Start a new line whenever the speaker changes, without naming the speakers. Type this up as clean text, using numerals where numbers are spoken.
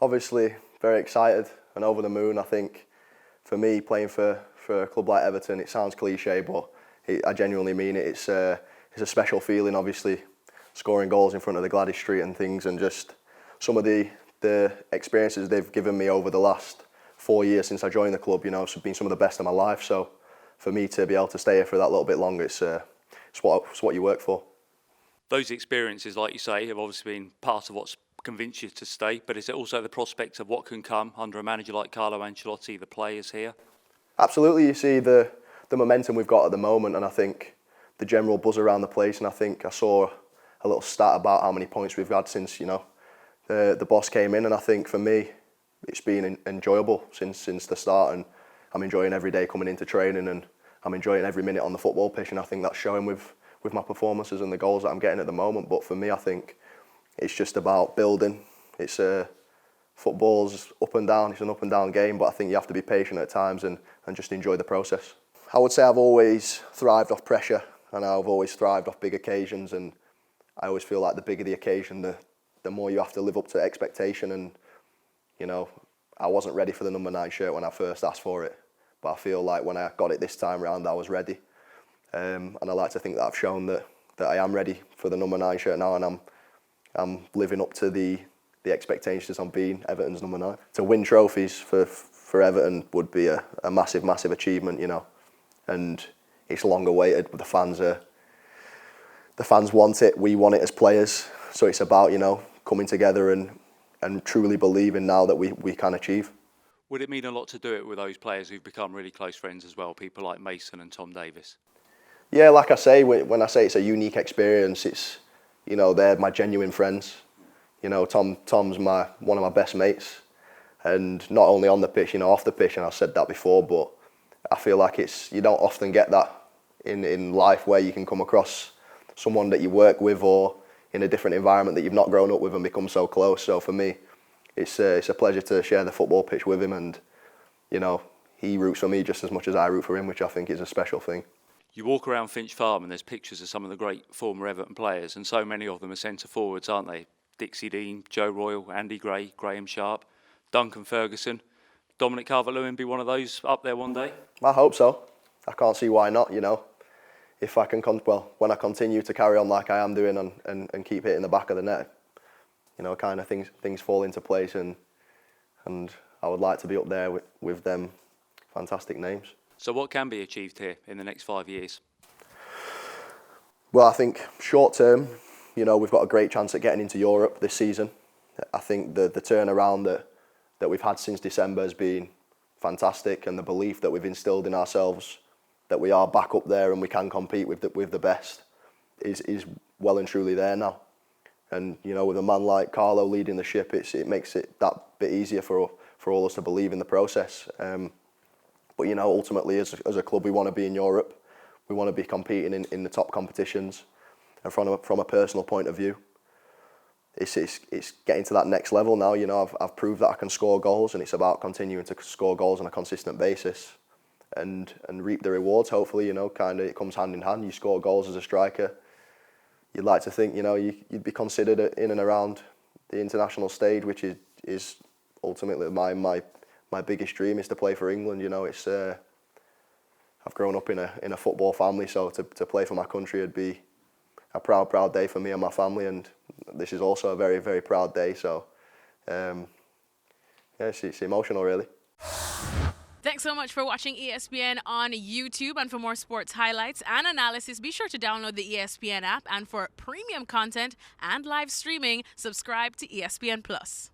Obviously, very excited and over the moon. I think for me, playing for a club like Everton, it sounds cliche, but I genuinely mean it. It's a special feeling, obviously, scoring goals in front of the Gladys Street and things, and just some of the experiences they've given me over the last 4 years since I joined the club, it's been some of the best of my life. So for me to be able to stay here for that little bit longer, it's what you work for.
Those experiences, like you say, have obviously been part of what's convinced you to stay, but is it also the prospect of what can come under a manager like Carlo Ancelotti, the players here?
Absolutely. You see the momentum we've got at the moment, and I think the general buzz around the place, and I think I saw a little stat about how many points we've had since the boss came in, and I think for me it's been enjoyable since the start, and I'm enjoying every day coming into training, and I'm enjoying every minute on the football pitch, and I think that's showing with my performances and the goals that I'm getting at the moment. But for me, I think it's just about building. It's football's up and down. It's an up and down game, but I think you have to be patient at times and just enjoy the process. I would say I've always thrived off pressure, and I've always thrived off big occasions, and I always feel like the bigger the occasion, the more you have to live up to expectation. And I wasn't ready for the number 9 shirt when I first asked for it, but I feel like when I got it this time round, I was ready. And I like to think that I've shown that I am ready for the number 9 shirt now, and I'm living up to the expectations on being Everton's number 9. To win trophies for Everton would be a massive, massive achievement, and it's long awaited. The fans want it, we want it as players, so it's about coming together and truly believing now that we can achieve.
Would it mean a lot to do it with those players who've become really close friends as well, people like Mason and Tom Davies?
Yeah, like I say, when I say it's a unique experience, it's they're my genuine friends. Tom's one of my best mates, and not only on the pitch, off the pitch, and I've said that before, but I feel like you don't often get that in life, where you can come across someone that you work with or in a different environment that you've not grown up with and become so close. So for me, it's a pleasure to share the football pitch with him, and he roots for me just as much as I root for him, which I think is a special thing.
You walk around Finch Farm and there's pictures of some of the great former Everton players, and so many of them are centre forwards, aren't they? Dixie Dean, Joe Royle, Andy Gray, Graham Sharp, Duncan Ferguson. Dominic Calvert-Lewin be one of those up there one day? I
hope so. I can't see why not, If I can, when I continue to carry on like I am doing and keep hitting the back of the net, kind of things fall into place, and I would like to be up there with them fantastic names.
So what can be achieved here in the next 5 years?
Well, I think short term, we've got a great chance at getting into Europe this season. I think the turnaround that we've had since December has been fantastic, and the belief that we've instilled in ourselves that we are back up there and we can compete with the best is well and truly there now. And with a man like Carlo leading the ship, it makes it that bit easier for all us to believe in the process. But ultimately, as a club, we want to be in Europe. We want to be competing in the top competitions. And from a personal point of view, it's getting to that next level now. I've proved that I can score goals, and it's about continuing to score goals on a consistent basis and reap the rewards. Hopefully, it comes hand in hand. You score goals as a striker, you'd like to think you'd be considered in and around the international stage, which is ultimately my biggest dream, is to play for England. It's I've grown up in a football family, so to play for my country would be a proud day for me and my family, and this is also a very, very proud day. So it's emotional, really.
Thanks so much for watching ESPN on YouTube, and for more sports highlights and analysis, be sure to download the ESPN app, and for premium content and live streaming, subscribe to ESPN Plus.